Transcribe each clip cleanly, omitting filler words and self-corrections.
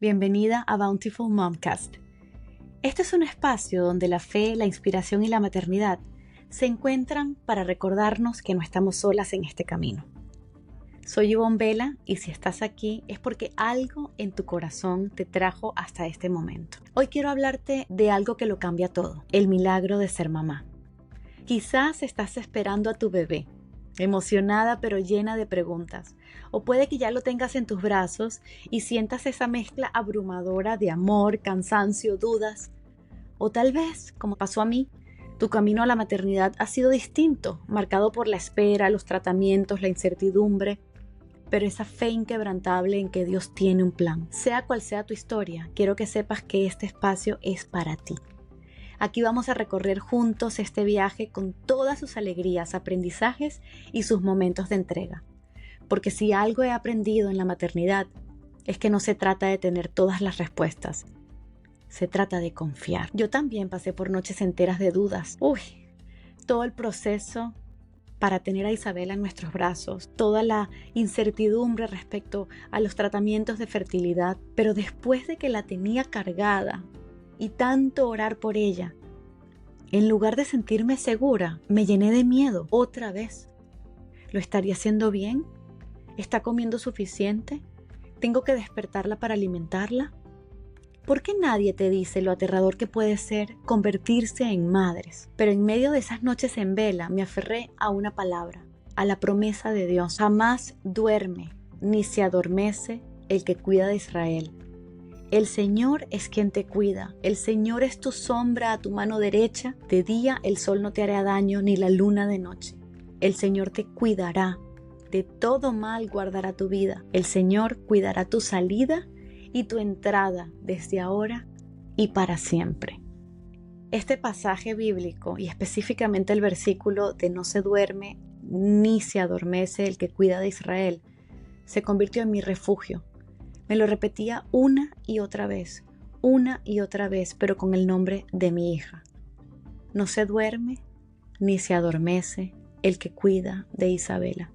Bienvenida a Bountiful Momcast. Este es un espacio donde la fe, la inspiración y la maternidad se encuentran para recordarnos que no estamos solas en este camino. Soy Yvonne Vela y si estás aquí es porque algo en tu corazón te trajo hasta este momento. Hoy quiero hablarte de algo que lo cambia todo, el milagro de ser mamá. Quizás estás esperando a tu bebé, emocionada pero llena de preguntas. O puede que ya lo tengas en tus brazos y sientas esa mezcla abrumadora de amor, cansancio, dudas. O tal vez, como pasó a mí, tu camino a la maternidad ha sido distinto, marcado por la espera, los tratamientos, la incertidumbre, pero esa fe inquebrantable en que Dios tiene un plan. Sea cual sea tu historia, quiero que sepas que este espacio es para ti. Aquí vamos a recorrer juntos este viaje con todas sus alegrías, aprendizajes y sus momentos de entrega. Porque si algo he aprendido en la maternidad, es que no se trata de tener todas las respuestas. Se trata de confiar. Yo también pasé por noches enteras de dudas. Todo el proceso para tener a Isabela en nuestros brazos, toda la incertidumbre respecto a los tratamientos de fertilidad, pero después de que la tenía cargada y tanto orar por ella, en lugar de sentirme segura, me llené de miedo otra vez. ¿Lo estaría haciendo bien? ¿Está comiendo suficiente? ¿Tengo que despertarla para alimentarla? ¿Por qué nadie te dice lo aterrador que puede ser convertirse en madres? Pero en medio de esas noches en vela me aferré a una palabra, a la promesa de Dios. Jamás duerme ni se adormece el que cuida de Israel. El Señor es quien te cuida. El Señor es tu sombra a tu mano derecha. De día el sol no te hará daño ni la luna de noche. El Señor te cuidará. De todo mal guardará tu vida. El Señor cuidará tu salida y tu entrada desde ahora y para siempre. Este pasaje bíblico y específicamente el versículo de no se duerme ni se adormece el que cuida de Israel se convirtió en mi refugio. Me lo repetía una y otra vez, pero con el nombre de mi hija. No se duerme ni se adormece el que cuida de Isabela.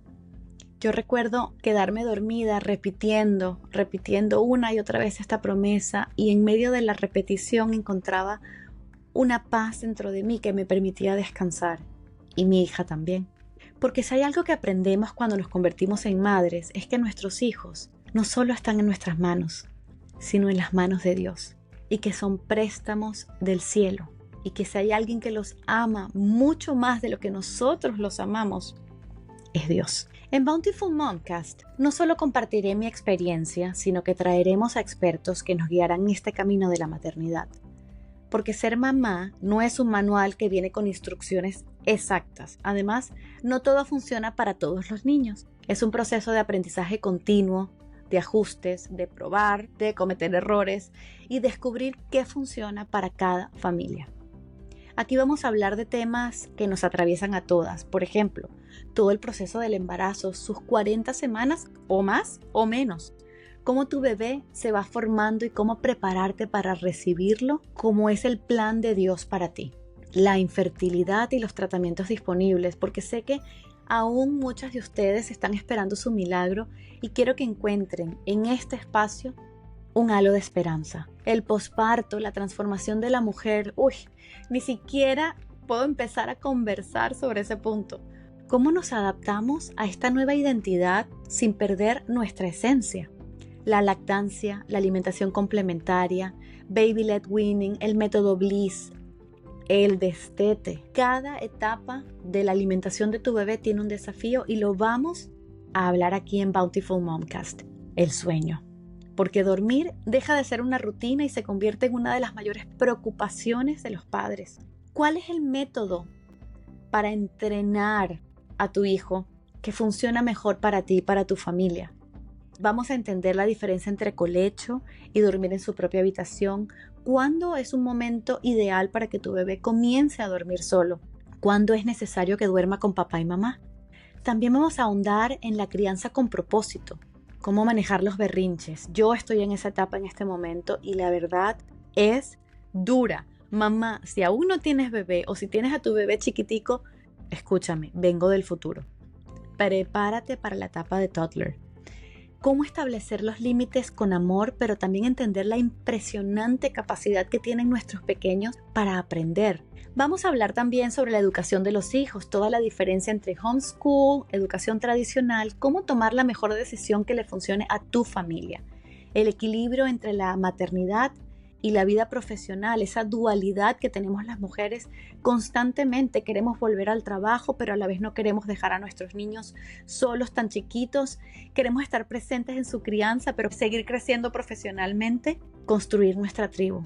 Yo recuerdo quedarme dormida repitiendo una y otra vez esta promesa y en medio de la repetición encontraba una paz dentro de mí que me permitía descansar y mi hija también. Porque si hay algo que aprendemos cuando nos convertimos en madres es que nuestros hijos no solo están en nuestras manos, sino en las manos de Dios y que son préstamos del cielo y que si hay alguien que los ama mucho más de lo que nosotros los amamos, es Dios. En Bountiful Momcast no solo compartiré mi experiencia, sino que traeremos a expertos que nos guiarán en este camino de la maternidad. Porque ser mamá no es un manual que viene con instrucciones exactas. Además, no todo funciona para todos los niños. Es un proceso de aprendizaje continuo, de ajustes, de probar, de cometer errores y descubrir qué funciona para cada familia. Aquí vamos a hablar de temas que nos atraviesan a todas. Por ejemplo, todo el proceso del embarazo, sus 40 semanas o más o menos. Cómo tu bebé se va formando y cómo prepararte para recibirlo, cómo es el plan de Dios para ti. La infertilidad y los tratamientos disponibles, porque sé que aún muchas de ustedes están esperando su milagro y quiero que encuentren en este espacio un halo de esperanza. El posparto, la transformación de la mujer, ni siquiera puedo empezar a conversar sobre ese punto. ¿Cómo nos adaptamos a esta nueva identidad sin perder nuestra esencia? La lactancia, la alimentación complementaria, baby-led weaning, el método Bliss, el destete. Cada etapa de la alimentación de tu bebé tiene un desafío y lo vamos a hablar aquí en Bountiful Momcast. El sueño. Porque dormir deja de ser una rutina y se convierte en una de las mayores preocupaciones de los padres. ¿Cuál es el método para entrenar a tu hijo que funciona mejor para ti y para tu familia? Vamos a entender la diferencia entre colecho y dormir en su propia habitación. ¿Cuándo es un momento ideal para que tu bebé comience a dormir solo? ¿Cuándo es necesario que duerma con papá y mamá? También vamos a ahondar en la crianza con propósito. Cómo manejar los berrinches. Yo estoy en esa etapa en este momento y la verdad es dura. Mamá, si aún no tienes bebé o si tienes a tu bebé chiquitico, escúchame, vengo del futuro. Prepárate para la etapa de toddler. cómo establecer los límites con amor, pero también entender la impresionante capacidad que tienen nuestros pequeños para aprender. Vamos a hablar también sobre la educación de los hijos, toda la diferencia entre homeschool, educación tradicional, cómo tomar la mejor decisión que le funcione a tu familia, el equilibrio entre la maternidad y la vida profesional, esa dualidad que tenemos las mujeres constantemente. Queremos volver al trabajo, pero a la vez no queremos dejar a nuestros niños solos tan chiquitos. Queremos estar presentes en su crianza, pero seguir creciendo profesionalmente. Construir nuestra tribu,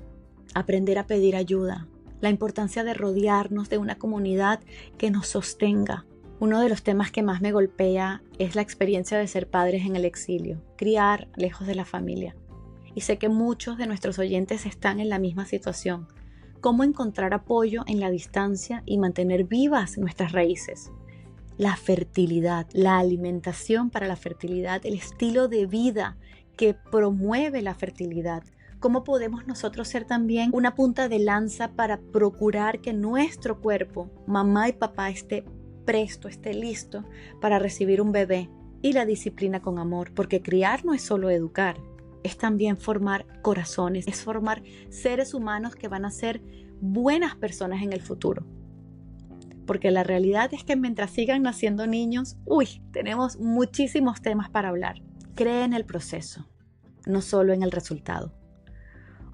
aprender a pedir ayuda, la importancia de rodearnos de una comunidad que nos sostenga. Uno de los temas que más me golpea es la experiencia de ser padres en el exilio, criar lejos de la familia. Y sé que muchos de nuestros oyentes están en la misma situación. ¿Cómo encontrar apoyo en la distancia y mantener vivas nuestras raíces? La fertilidad, la alimentación para la fertilidad, el estilo de vida que promueve la fertilidad. ¿Cómo podemos nosotros ser también una punta de lanza para procurar que nuestro cuerpo, mamá y papá, esté presto, esté listo para recibir un bebé? Y la disciplina con amor, porque criar no es solo educar. Es también formar corazones, es formar seres humanos que van a ser buenas personas en el futuro. Porque la realidad es que mientras sigan naciendo niños, tenemos muchísimos temas para hablar. Cree en el proceso, no solo en el resultado.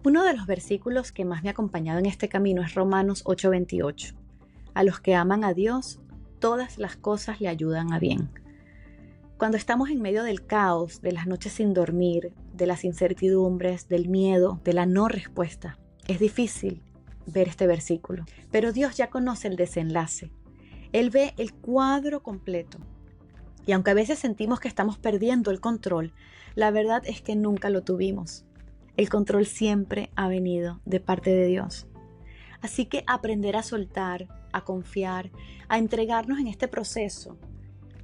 Uno de los versículos que más me ha acompañado en este camino es Romanos 8:28. A los que aman a Dios, todas las cosas le ayudan a bien. Cuando estamos en medio del caos, de las noches sin dormir, de las incertidumbres, del miedo, de la no respuesta, es difícil ver este versículo. Pero Dios ya conoce el desenlace. Él ve el cuadro completo. Y aunque a veces sentimos que estamos perdiendo el control, la verdad es que nunca lo tuvimos. El control siempre ha venido de parte de Dios. Así que aprender a soltar, a confiar, a entregarnos en este proceso,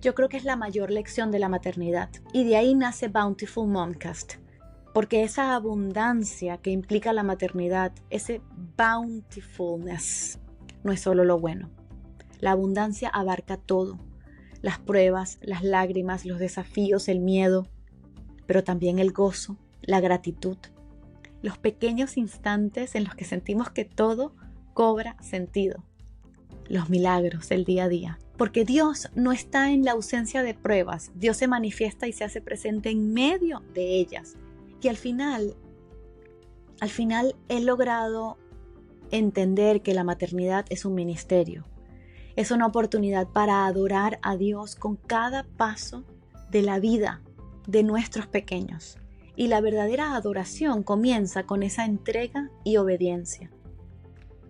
yo creo que es la mayor lección de la maternidad. Y de ahí nace Bountiful Momcast. Porque esa abundancia que implica la maternidad, ese bountifulness, no es solo lo bueno. La abundancia abarca todo. Las pruebas, las lágrimas, los desafíos, el miedo, pero también el gozo, la gratitud. Los pequeños instantes en los que sentimos que todo cobra sentido. Los milagros del día a día. Porque Dios no está en la ausencia de pruebas. Dios se manifiesta y se hace presente en medio de ellas. Y al final he logrado entender que la maternidad es un ministerio. Es una oportunidad para adorar a Dios con cada paso de la vida de nuestros pequeños. Y la verdadera adoración comienza con esa entrega y obediencia.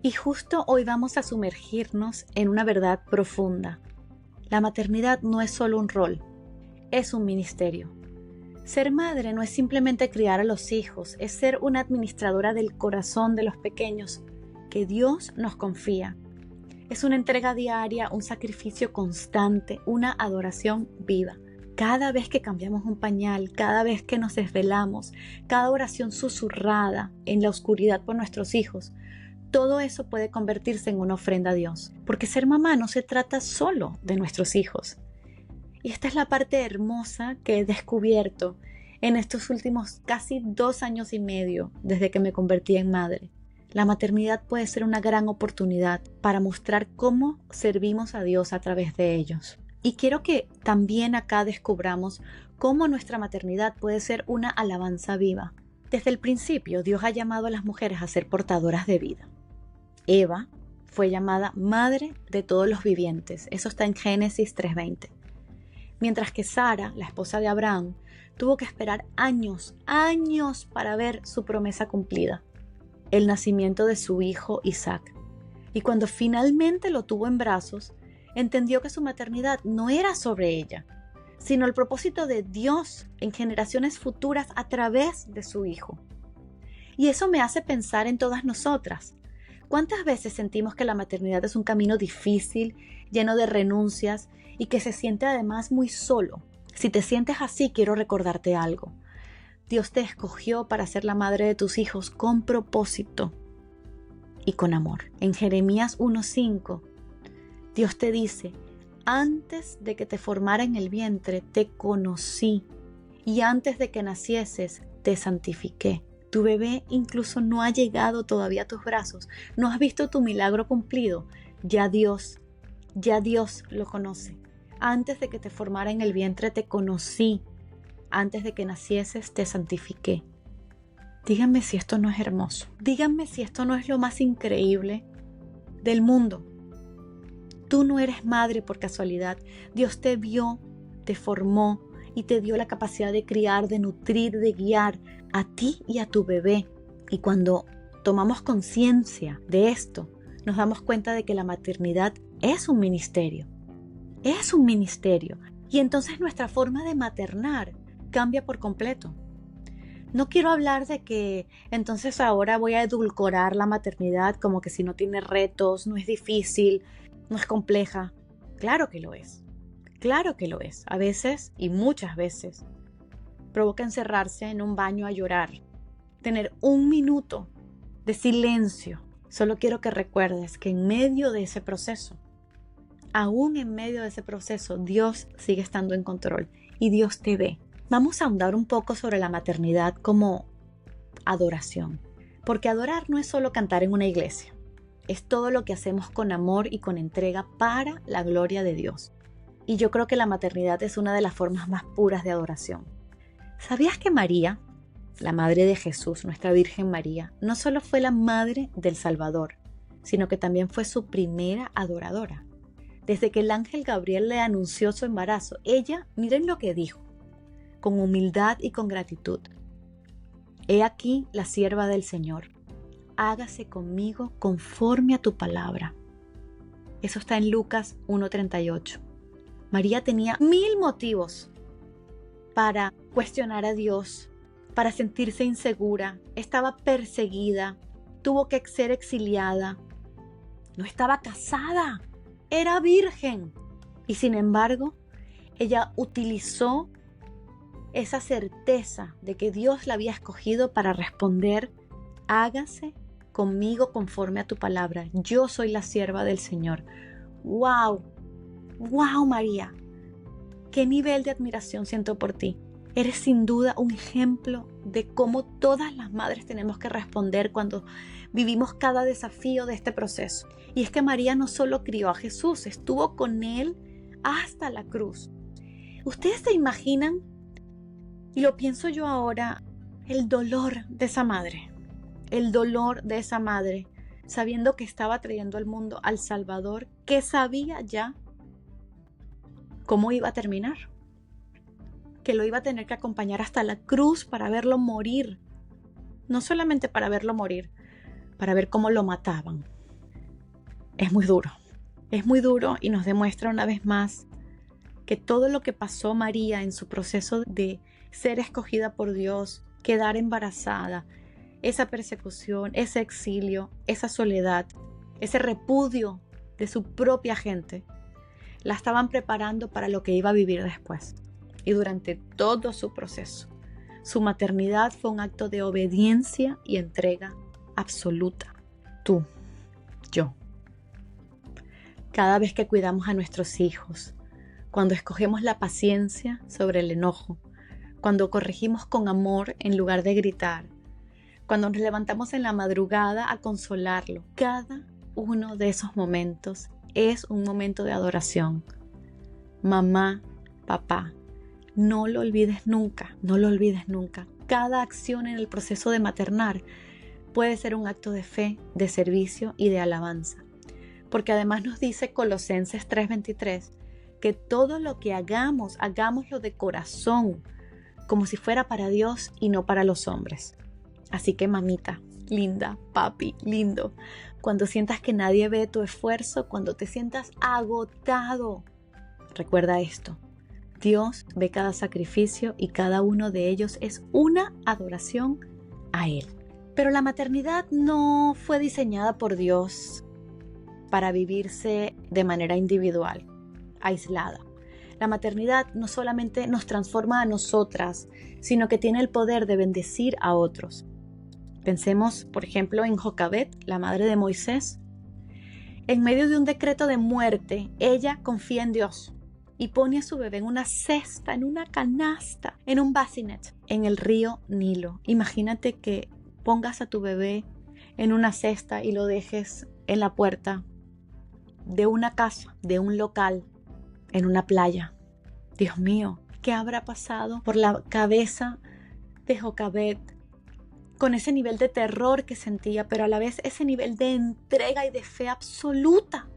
Y justo hoy vamos a sumergirnos en una verdad profunda. La maternidad no es solo un rol, es un ministerio. Ser madre no es simplemente criar a los hijos, es ser una administradora del corazón de los pequeños que Dios nos confía. Es una entrega diaria, un sacrificio constante, una adoración viva. Cada vez que cambiamos un pañal, cada vez que nos desvelamos, cada oración susurrada en la oscuridad por nuestros hijos, todo eso puede convertirse en una ofrenda a Dios, porque ser mamá no se trata solo de nuestros hijos. Y esta es la parte hermosa que he descubierto en estos últimos casi 2 años y medio desde que me convertí en madre. La maternidad puede ser una gran oportunidad para mostrar cómo servimos a Dios a través de ellos. Y quiero que también acá descubramos cómo nuestra maternidad puede ser una alabanza viva. Desde el principio, Dios ha llamado a las mujeres a ser portadoras de vida. Eva fue llamada madre de todos los vivientes. Eso está en Génesis 3:20. Mientras que Sara, la esposa de Abraham, tuvo que esperar años para ver su promesa cumplida. El nacimiento de su hijo Isaac. Y cuando finalmente lo tuvo en brazos, entendió que su maternidad no era sobre ella, sino el propósito de Dios en generaciones futuras a través de su hijo. Y eso me hace pensar en todas nosotras. ¿Cuántas veces sentimos que la maternidad es un camino difícil, lleno de renuncias y que se siente además muy solo? Si te sientes así, quiero recordarte algo. Dios te escogió para ser la madre de tus hijos con propósito y con amor. En Jeremías 1:5, Dios te dice: antes de que te formara en el vientre, te conocí y antes de que nacieses te santifiqué. Tu bebé incluso no ha llegado todavía a tus brazos, no has visto tu milagro cumplido. Ya Dios lo conoce. Antes de que te formara en el vientre te conocí. Antes de que nacieses te santifiqué. Díganme si esto no es hermoso. Díganme si esto no es lo más increíble del mundo. Tú no eres madre por casualidad. Dios te vio, te formó y te dio la capacidad de criar, de nutrir, de guiar a ti y a tu bebé. Y cuando tomamos conciencia de esto, nos damos cuenta de que la maternidad es un ministerio. Es un ministerio. Y entonces nuestra forma de maternar cambia por completo. No quiero hablar de que entonces ahora voy a edulcorar la maternidad como que si no tiene retos, no es difícil, no es compleja. Claro que lo es. Claro que lo es. A veces, y muchas veces, provoca encerrarse en un baño a llorar. Tener un minuto de silencio. Solo quiero que recuerdes que en medio de ese proceso, aún en medio de ese proceso, Dios sigue estando en control y Dios te ve. Vamos a ahondar un poco sobre la maternidad como adoración. Porque adorar no es solo cantar en una iglesia. Es todo lo que hacemos con amor y con entrega para la gloria de Dios. Y yo creo que la maternidad es una de las formas más puras de adoración. ¿Sabías que María, la madre de Jesús, nuestra Virgen María, no solo fue la madre del Salvador, sino que también fue su primera adoradora? Desde que el ángel Gabriel le anunció su embarazo, ella, miren lo que dijo, con humildad y con gratitud. He aquí la sierva del Señor, hágase conmigo conforme a tu palabra. Eso está en Lucas 1:38. María tenía 1000 motivos para cuestionar a Dios, para sentirse insegura, estaba perseguida, tuvo que ser exiliada, no estaba casada, era virgen. Y sin embargo, ella utilizó esa certeza de que Dios la había escogido para responder: hágase conmigo conforme a tu palabra. Yo soy la sierva del Señor. ¡Wow! ¡Wow, María! ¿Qué nivel de admiración siento por ti? Eres sin duda un ejemplo de cómo todas las madres tenemos que responder cuando vivimos cada desafío de este proceso. Y es que María no solo crió a Jesús, estuvo con él hasta la cruz. ¿Ustedes se imaginan? Y lo pienso yo ahora, el dolor de esa madre. El dolor de esa madre, sabiendo que estaba trayendo al mundo al Salvador, que sabía ya cómo iba a terminar. Que lo iba a tener que acompañar hasta la cruz para verlo morir. No solamente para verlo morir, para ver cómo lo mataban. Es muy duro y nos demuestra una vez más que todo lo que pasó María en su proceso de ser escogida por Dios, quedar embarazada, esa persecución, ese exilio, esa soledad, ese repudio de su propia gente, la estaban preparando para lo que iba a vivir después. Y durante todo su proceso, su maternidad fue un acto de obediencia y entrega absoluta. Tú, yo. Cada vez que cuidamos a nuestros hijos, cuando escogemos la paciencia sobre el enojo, cuando corregimos con amor en lugar de gritar, cuando nos levantamos en la madrugada a consolarlo, cada uno de esos momentos es un momento de adoración. Mamá, papá, no lo olvides nunca, no lo olvides nunca. Cada acción en el proceso de maternar puede ser un acto de fe, de servicio y de alabanza. Porque además nos dice Colosenses 3:23 que todo lo que hagamos, hagámoslo de corazón, como si fuera para Dios y no para los hombres. Así que mamita, linda, papi, lindo, cuando sientas que nadie ve tu esfuerzo, cuando te sientas agotado, recuerda esto: Dios ve cada sacrificio y cada uno de ellos es una adoración a Él. Pero la maternidad no fue diseñada por Dios para vivirse de manera individual, aislada. La maternidad no solamente nos transforma a nosotras, sino que tiene el poder de bendecir a otros. Pensemos, por ejemplo, en Jocabet, la madre de Moisés. En medio de un decreto de muerte, ella confía en Dios y pone a su bebé en una cesta, en una canasta, en un bassinet, en el río Nilo. Imagínate que pongas a tu bebé en una cesta y lo dejes en la puerta de una casa, de un local, en una playa. Dios mío, ¿qué habrá pasado por la cabeza de Jochebed con ese nivel de terror que sentía, pero a la vez ese nivel de entrega y de fe absoluta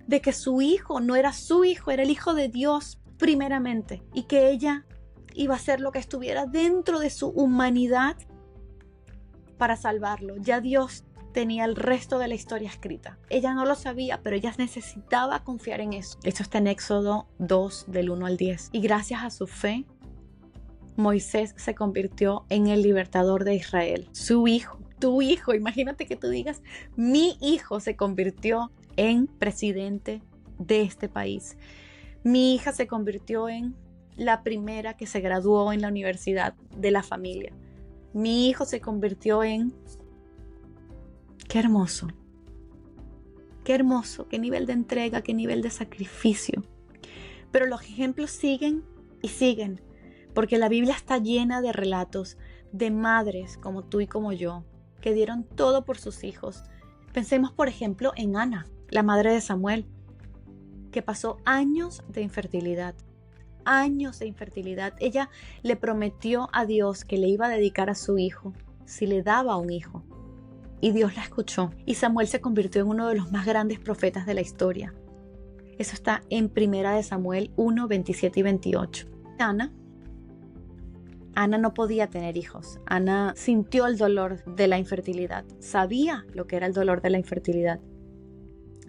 de que su hijo no era su hijo, era el hijo de Dios primeramente, y que ella iba a hacer lo que estuviera dentro de su humanidad para salvarlo? Ya Dios tenía el resto de la historia escrita. Ella no lo sabía, pero ella necesitaba confiar en eso. Esto está en Éxodo 2, del 1 al 10. Y gracias a su fe, Moisés se convirtió en el libertador de Israel. Su hijo, tu hijo, imagínate que tú digas, mi hijo se convirtió en presidente de este país. Mi hija se convirtió en la primera que se graduó en la universidad de la familia. Mi hijo se convirtió en... Qué hermoso, qué nivel de entrega, qué nivel de sacrificio. Pero los ejemplos siguen y siguen, porque la Biblia está llena de relatos de madres como tú y como yo, que dieron todo por sus hijos. Pensemos, por ejemplo, en Ana, la madre de Samuel, que pasó años de infertilidad. Ella le prometió a Dios que le iba a dedicar a su hijo si le daba un hijo. Y Dios la escuchó. Y Samuel se convirtió en uno de los más grandes profetas de la historia. Eso está en 1 Samuel 1, 27 y 28. Ana no podía tener hijos. Ana sintió el dolor de la infertilidad. Sabía lo que era el dolor de la infertilidad.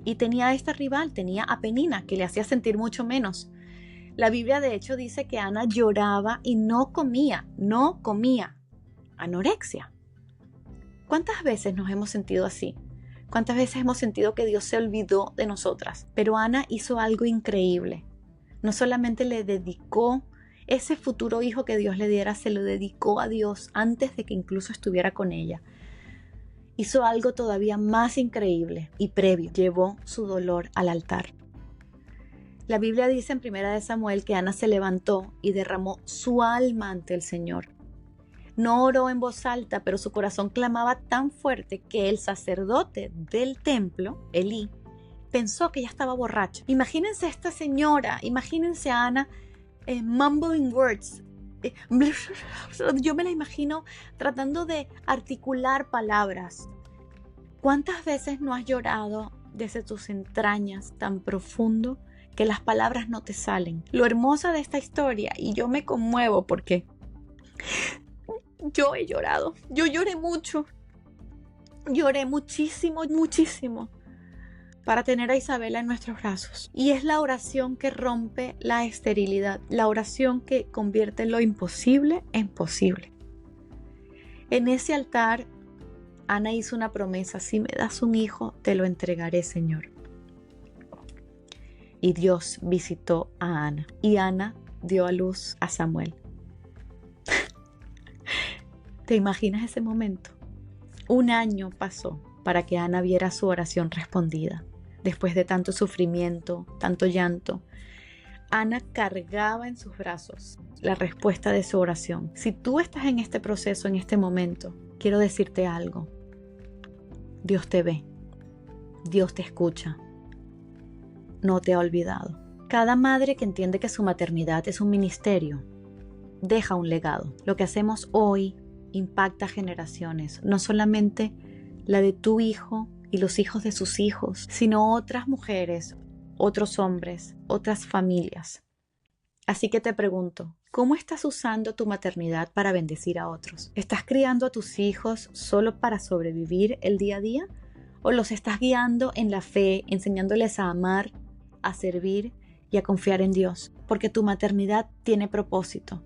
Y tenía a esta rival, tenía a Penina, que le hacía sentir mucho menos. La Biblia de hecho dice que Ana lloraba y no comía. Anorexia. ¿Cuántas veces nos hemos sentido así? ¿Cuántas veces hemos sentido que Dios se olvidó de nosotras? Pero Ana hizo algo increíble. No solamente le dedicó ese futuro hijo que Dios le diera, se lo dedicó a Dios antes de que incluso estuviera con ella. Hizo algo todavía más increíble y previo. Llevó su dolor al altar. La Biblia dice en 1 Samuel que Ana se levantó y derramó su alma ante el Señor. No oró en voz alta, pero su corazón clamaba tan fuerte que el sacerdote del templo, Elí, pensó que ella estaba borracha. Imagínense a esta señora, imagínense a Ana mumbling words. Yo me la imagino tratando de articular palabras. ¿Cuántas veces no has llorado desde tus entrañas tan profundo que las palabras no te salen? Lo hermosa de esta historia, y yo me conmuevo porque yo he llorado, yo lloré mucho, lloré muchísimo para tener a Isabela en nuestros brazos. Y es la oración que rompe la esterilidad, la oración que convierte lo imposible en posible. En ese altar, Ana hizo una promesa: si me das un hijo, te lo entregaré, Señor. Y Dios visitó a Ana, y Ana dio a luz a Samuel. ¿Te imaginas ese momento? 1 año pasó para que Ana viera su oración respondida. Después de tanto sufrimiento, tanto llanto, Ana cargaba en sus brazos la respuesta de su oración. Si tú estás en este proceso, en este momento, quiero decirte algo. Dios te ve, Dios te escucha, no te ha olvidado. Cada madre que entiende que su maternidad es un ministerio, deja un legado. Lo que hacemos hoy impacta generaciones, no solamente la de tu hijo y los hijos de sus hijos, sino otras mujeres, otros hombres, otras familias. Así que te pregunto, ¿cómo estás usando tu maternidad para bendecir a otros? ¿Estás criando a tus hijos solo para sobrevivir el día a día? ¿O los estás guiando en la fe, enseñándoles a amar, a servir y a confiar en Dios? Porque tu maternidad tiene propósito.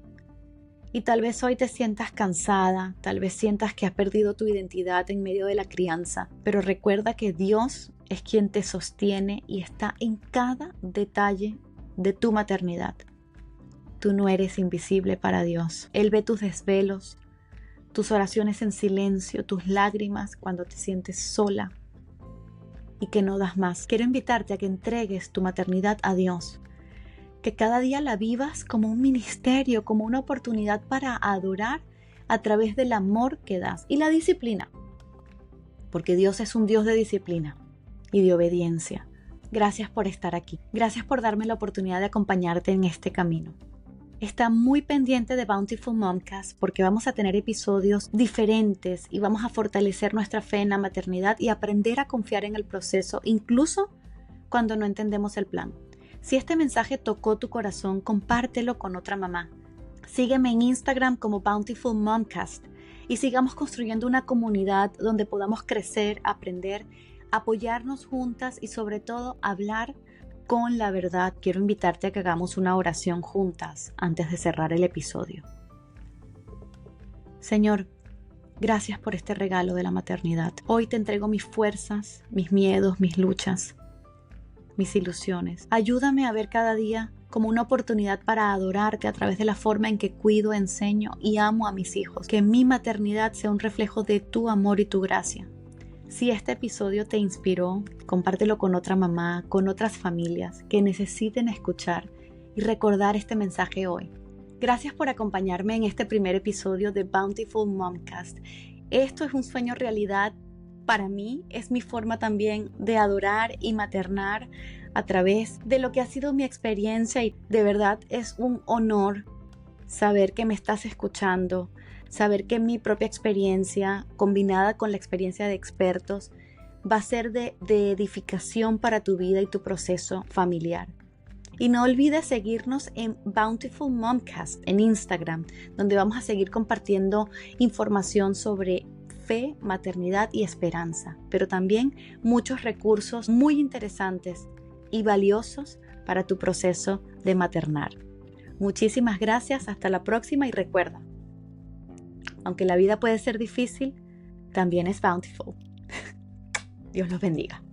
Y tal vez hoy te sientas cansada, tal vez sientas que has perdido tu identidad en medio de la crianza, pero recuerda que Dios es quien te sostiene y está en cada detalle de tu maternidad. Tú no eres invisible para Dios. Él ve tus desvelos, tus oraciones en silencio, tus lágrimas cuando te sientes sola y que no das más. Quiero invitarte a que entregues tu maternidad a Dios, que cada día la vivas como un ministerio, como una oportunidad para adorar a través del amor que das y la disciplina, porque Dios es un Dios de disciplina y de obediencia. Gracias por estar aquí. Gracias por darme la oportunidad de acompañarte en este camino. Está muy pendiente de Bountiful Momcast porque vamos a tener episodios diferentes y vamos a fortalecer nuestra fe en la maternidad y aprender a confiar en el proceso, incluso cuando no entendemos el plan. Si este mensaje tocó tu corazón, compártelo con otra mamá. Sígueme en Instagram como Bountiful Momcast y sigamos construyendo una comunidad donde podamos crecer, aprender, apoyarnos juntas y sobre todo hablar con la verdad. Quiero invitarte a que hagamos una oración juntas antes de cerrar el episodio. Señor, gracias por este regalo de la maternidad. Hoy te entrego mis fuerzas, mis miedos, mis luchas, mis ilusiones. Ayúdame a ver cada día como una oportunidad para adorarte a través de la forma en que cuido, enseño y amo a mis hijos. Que mi maternidad sea un reflejo de tu amor y tu gracia. Si este episodio te inspiró, compártelo con otra mamá, con otras familias que necesiten escuchar y recordar este mensaje hoy. Gracias por acompañarme en este primer episodio de Bountiful Momcast. Esto es un sueño realidad para mí, es mi forma también de adorar y maternar a través de lo que ha sido mi experiencia y de verdad es un honor saber que me estás escuchando, saber que mi propia experiencia combinada con la experiencia de expertos va a ser de edificación para tu vida y tu proceso familiar. Y no olvides seguirnos en Bountiful Momcast en Instagram, donde vamos a seguir compartiendo información sobre fe, maternidad y esperanza, pero también muchos recursos muy interesantes y valiosos para tu proceso de maternar. Muchísimas gracias, hasta la próxima y recuerda, aunque la vida puede ser difícil, también es bountiful. Dios los bendiga.